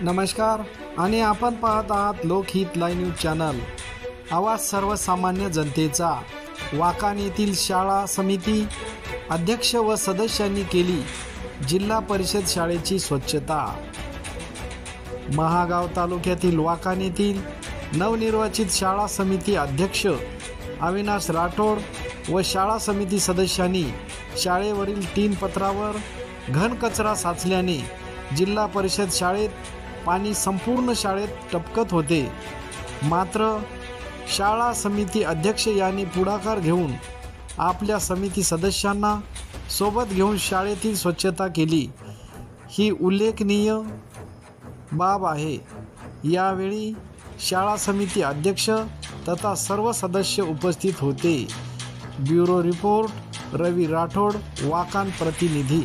नमस्कार आणि आपण पाहत आहात लोकहित लाईव्ह न्यूज चॅनल। आवाज सर्वसामान्य जनतेचा। वाकान येथील शाळा समिती अध्यक्ष व सदस्यांनी केली जिल्हा परिषद शाळेची स्वच्छता। महागाव तालुक्यातील वाकान येथील नवनिर्वाचित शाळा समिती अध्यक्ष अविनाश राठोड व शाळा समिती सदस्यांनी शाळेवरील टीन पत्रावर घन कचरा साचल्याने जिल्हा परिषद शाळेत पाणी संपूर्ण शाळेत टपकत होते। मात्र शाळा समिती अध्यक्ष यांनी पुढाकार घेऊन आपल्या समिती सदस्यांना सोबत घेऊन शाळेतील स्वच्छता केली, ही उल्लेखनीय बाब आहे। यावेळी शाळा समिती अध्यक्ष तथा सर्व सदस्य उपस्थित होते। ब्युरो रिपोर्ट रवी राठोड, वाकान प्रतिनिधी।